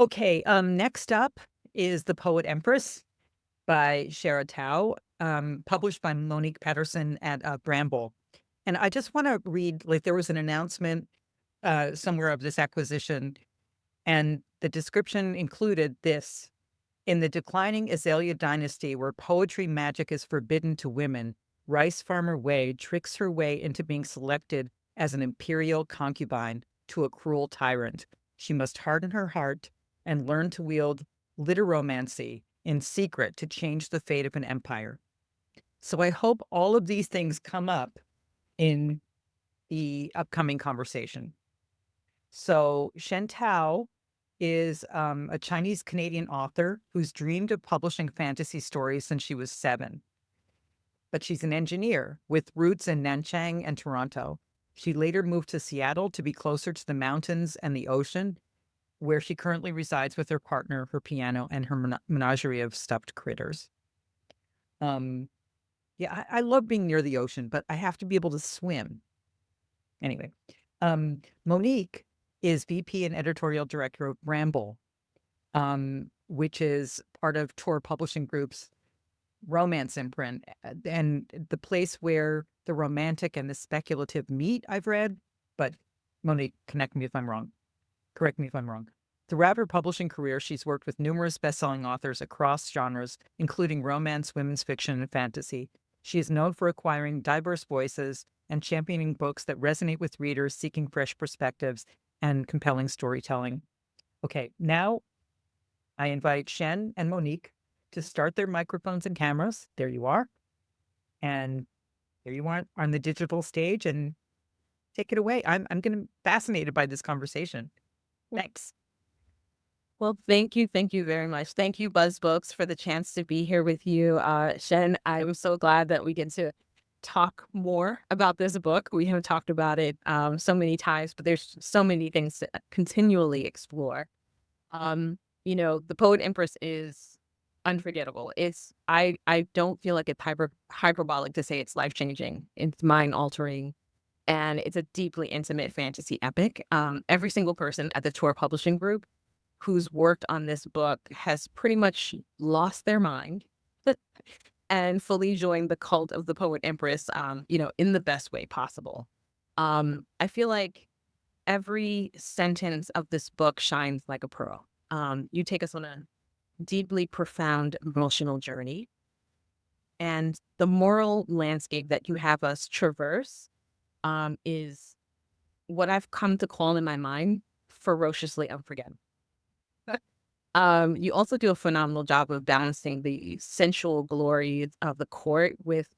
Okay, next up is The Poet Empress by Shen Tao, published by Monique Patterson at Bramble. And I just want to read, like, there was an announcement somewhere of this acquisition, and the description included this: in the declining Azalea dynasty, where poetry magic is forbidden to women, rice farmer Wei tricks her way into being selected as an imperial concubine to a cruel tyrant. She must harden her heart and learn to wield literomancy in secret to change the fate of an empire. So I hope all of these things come up in the upcoming conversation. So Shen Tao is a Chinese Canadian author who's dreamed of publishing fantasy stories since she was 7. But she's an engineer with roots in Nanchang and Toronto. She later moved to Seattle to be closer to the mountains and the ocean, where she currently resides with her partner, her piano, and her menagerie of stuffed critters. Um, yeah, I love being near the ocean, but I have to be able to swim. Anyway, Monique is VP and editorial director of Bramble, which is part of Tor Publishing Group's romance imprint, and the place where the romantic and the speculative meet, I've read. But Monique, correct me if I'm wrong. Throughout her publishing career, she's worked with numerous best-selling authors across genres, including romance, women's fiction, and fantasy. She is known for acquiring diverse voices and championing books that resonate with readers seeking fresh perspectives and compelling storytelling. Okay, now I invite Shen and Monique to start their microphones and cameras. There you are. And there you are on the digital stage, and take it away. I'm gonna fascinated by this conversation. Thanks. Well, thank you very much. Thank you, Buzz Books, for the chance to be here with you. Shen, I'm so glad that we get to talk more about this book. We have talked about it so many times, but there's so many things to continually explore. The Poet Empress is unforgettable. I don't feel like it's hyperbolic to say it's life-changing. It's mind-altering, and it's a deeply intimate fantasy epic. Every single person at the Tor Publishing Group who's worked on this book has pretty much lost their mind and fully joined the cult of the Poet Empress, in the best way possible. I feel like every sentence of this book shines like a pearl. You take us on a deeply profound emotional journey, and the moral landscape that you have us traverse is what I've come to call in my mind ferociously unforgettable. You also do a phenomenal job of balancing the sensual glories of the court with,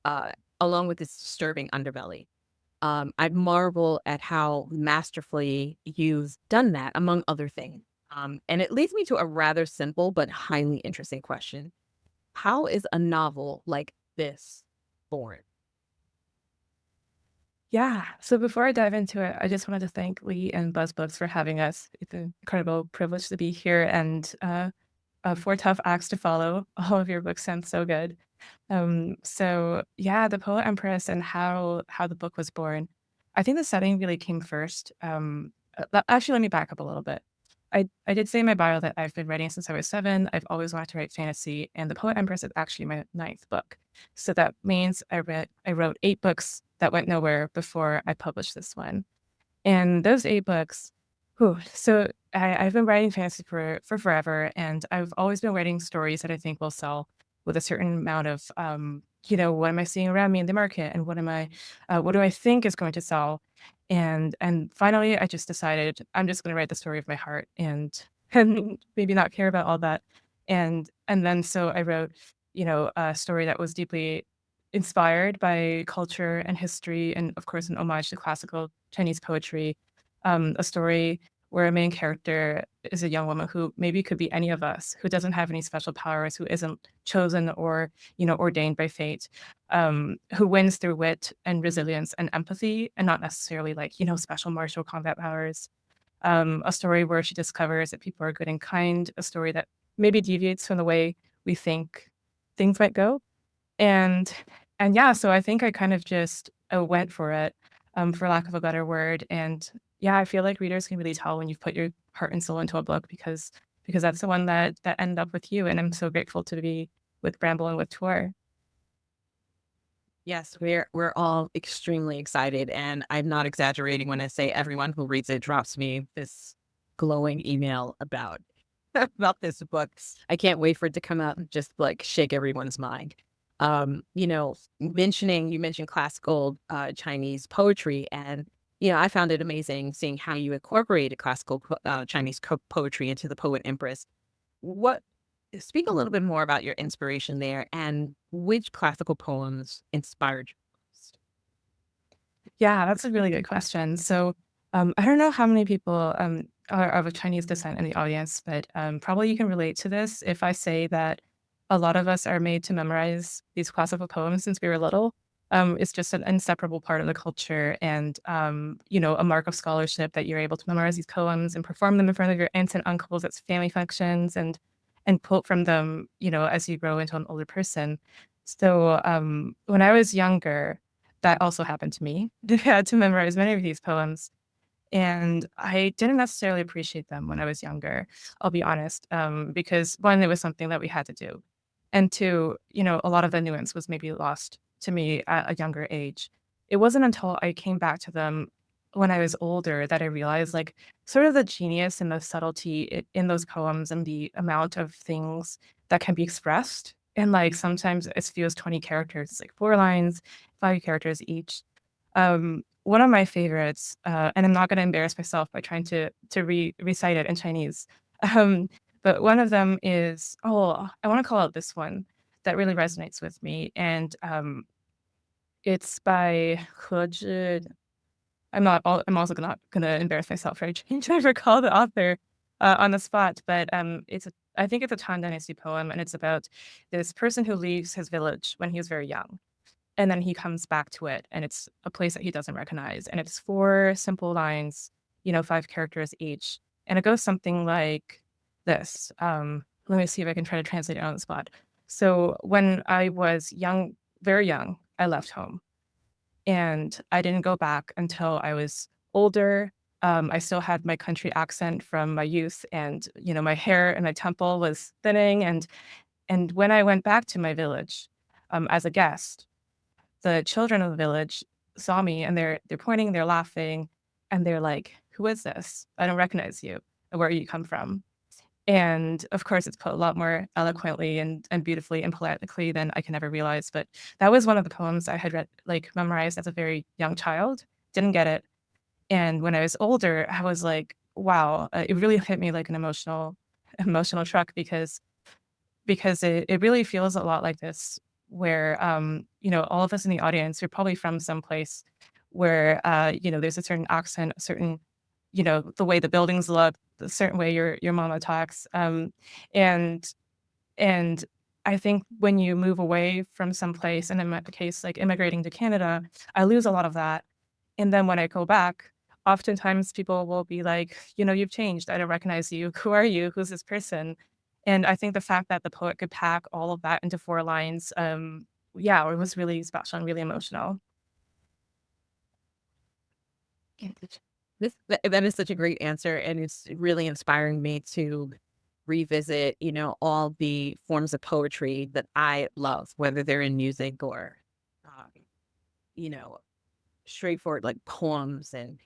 uh, along with its disturbing underbelly. I marvel at how masterfully you've done that, among other things. And it leads me to a rather simple but highly interesting question. How is a novel like this born? Yeah. So before I dive into it, I just wanted to thank Lee and BuzzBooks for having us. It's an incredible privilege to be here and 4 tough acts to follow. All of your books sound so good. So yeah, the Poet Empress and how the book was born. I think the setting really came first. Actually, let me back up a little bit. I did say in my bio that I've been writing since I was 7. I've always wanted to write fantasy, and the Poet Empress is actually my 9th book. So that means I wrote 8 books that went nowhere before I published this one. And those 8 books, so I've been writing fantasy for forever, and I've always been writing stories that I think will sell with a certain amount of, what am I seeing around me in the market, and what do I think is going to sell? And finally, I just decided I'm just going to write the story of my heart and and maybe not care about all that. And then so I wrote, a story that was deeply inspired by culture and history, and of course, an homage to classical Chinese poetry. A story where a main character is a young woman who maybe could be any of us, who doesn't have any special powers, who isn't chosen or, ordained by fate, who wins through wit and resilience and empathy, and not necessarily like, special martial combat powers. A story where she discovers that people are good and kind, a story that maybe deviates from the way we think things might go. And and yeah, so I think I kind of just, went for it, for lack of a better word, and yeah, I feel like readers can really tell when you've put your heart and soul into a book because that's the one that ended up with you, and I'm so grateful to be with Bramble and with Tor. Yes, we're all extremely excited, and I'm not exaggerating when I say everyone who reads it drops me this glowing email about about this book. I can't wait for it to come out and just like shake everyone's mind. You mentioned classical Chinese poetry, and I found it amazing seeing how you incorporated classical Chinese poetry into the Poet Empress. What Speak a little bit more about your inspiration there and which classical poems inspired you most. Yeah, that's a really good question. So, I don't know how many people are of Chinese descent in the audience, but probably you can relate to this if I say that a lot of us are made to memorize these classical poems since we were little. It's just an inseparable part of the culture, and a mark of scholarship that you're able to memorize these poems and perform them in front of your aunts and uncles at family functions, and quote from them, as you grow into an older person. So, when I was younger, that also happened to me. I had to memorize many of these poems, and I didn't necessarily appreciate them when I was younger, I'll be honest, because one, it was something that we had to do, and two, a lot of the nuance was maybe lost to me at a younger age. It wasn't until I came back to them when I was older that I realized, like, sort of the genius and the subtlety in those poems and the amount of things that can be expressed. And like sometimes as few as 20 characters, like 4 lines, 5 characters each. One of my favorites, and I'm not going to embarrass myself by trying to recite it in Chinese. Um, but one of them is, I want to call out this one that really resonates with me, and it's by He Zhi. I'm also not gonna embarrass myself for trying to recall the author on the spot, but I think it's a Tang Dynasty poem, and it's about this person who leaves his village when he was very young, and then he comes back to it, and it's a place that he doesn't recognize, and it's 4 simple lines, 5 characters each, and it goes something like this. Let me see if I can try to translate it on the spot. So when I was young, very young, I left home, and I didn't go back until I was older. I still had my country accent from my youth, and my hair and my temple was thinning. And when I went back to my village as a guest, the children of the village saw me, and they're pointing, they're laughing, and they're like, "Who is this? I don't recognize you. Where you come from?" And of course, it's put a lot more eloquently and beautifully and poetically than I can ever realize. But that was one of the poems I had read, like memorized as a very young child. Didn't get it, and when I was older, I was like, "Wow!" It really hit me like an emotional truck because it really feels a lot like this, where all of us in the audience, you're probably from some place where there's a certain accent, a certain the way the buildings look, the certain way your mama talks. And and I think when you move away from some place, and in my case, like immigrating to Canada, I lose a lot of that. And then when I go back, oftentimes people will be like, you've changed. I don't recognize you. Who are you? Who's this person? And I think the fact that the poet could pack all of that into 4 lines, yeah, it was really special and really emotional. That is such a great answer, and it's really inspiring me to revisit, all the forms of poetry that I love, whether they're in music or, um, you know, straightforward like poems and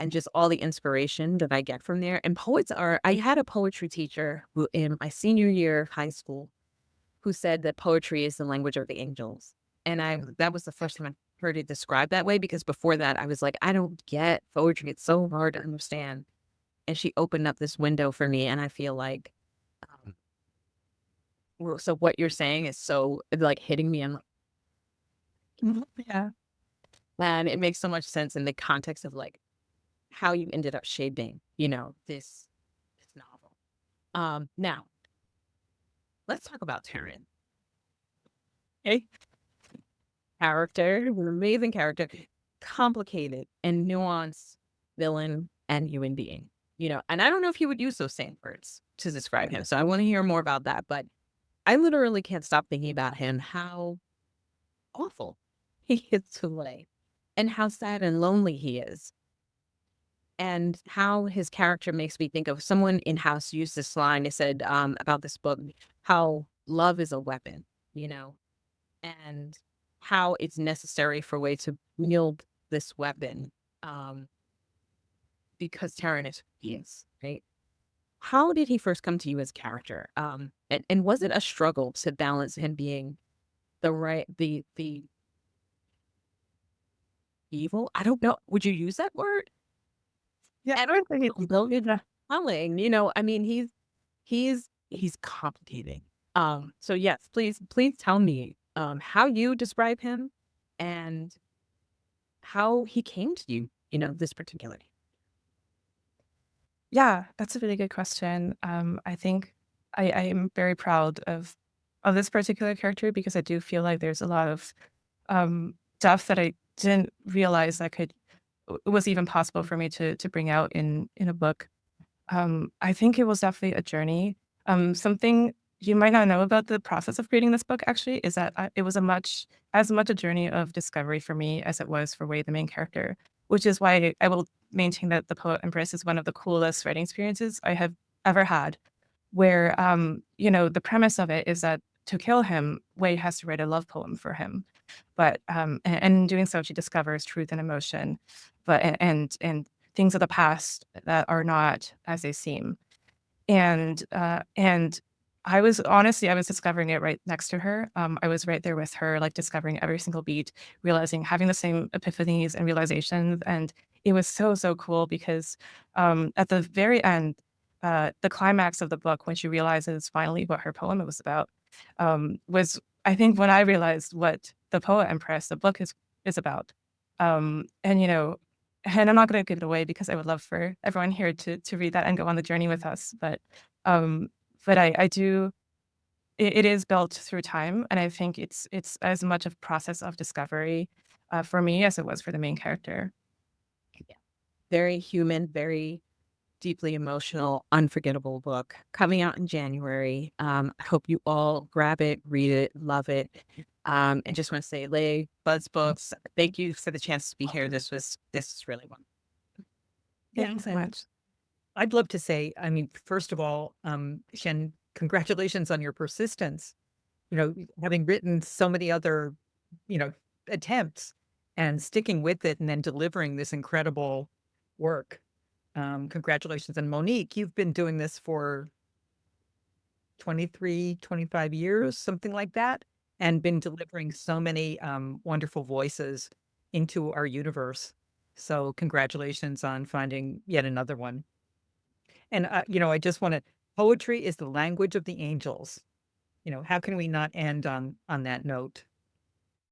just all the inspiration that I get from there. And I had a poetry teacher who in my senior year of high school who said that poetry is the language of the angels. And that was the first time I heard it described that way, because before that I was like, I don't get poetry. It's so hard to understand. And she opened up this window for me. And I feel like, so what you're saying is so like hitting me. And Yeah. man, it makes so much sense in the context of like how you ended up shaping, this novel. Now let's talk about Terran. Okay. Character, an amazing character, complicated and nuanced villain and human being. And I don't know if he would use those same words to describe him. So I want to hear more about that. But I literally can't stop thinking about him, how awful he is to life and how sad and lonely he is. and how his character makes me think of someone in house used this line. They said about this book, how love is a weapon, you know, and how it's necessary for a way to wield this weapon, um, because Terran is who he is, right? How did he first come to you as a character? And was it a struggle to balance him being the evil? I don't know. Would you use that word? Yeah, I I don't think don't know. It's telling, you know, I mean, he's complicated. So yes, please tell me how you describe him and how he came to you, you know, this particular. Yeah, that's a really good question. I think I am very proud of this particular character because I do feel like there's a lot of stuff that I didn't realize that was even possible for me to bring out in a book. I think it was definitely a journey. Something you might not know about the process of creating this book actually is that it was as much a journey of discovery for me as it was for Wei, the main character, which is why I will maintain that The Poet Empress is one of the coolest writing experiences I have ever had. Where, the premise of it is that to kill him, Wei has to write a love poem for him. But and in doing so, she discovers truth and emotion, and things of the past that are not as they seem. And I was discovering it right next to her. I was right there with her, like discovering every single beat, realizing, having the same epiphanies and realizations. And it was so, so cool because at the very end, the climax of the book, when she realizes finally what her poem was about, was, I think, when I realized what the Poet Empress, the book is about. And and I'm not going to give it away because I would love for everyone here to read that and go on the journey with us. Um, but I do. It is built through time, and I think it's as much a process of discovery for me as it was for the main character. Very human, very deeply emotional, unforgettable book coming out in January. I hope you all grab it, read it, love it. And just want to say, Lay, Buzz Books, thank you for the chance to be here. This is really fun. Thanks so and much. I'd love to say, I mean, first of all, Shen, congratulations on your persistence. Having written so many other, you know, attempts and sticking with it and then delivering this incredible work. Congratulations. And Monique, you've been doing this for 23, 25 years, something like that, and been delivering so many wonderful voices into our universe. So congratulations on finding yet another one. And, I just want to, poetry is the language of the angels. How can we not end on that note?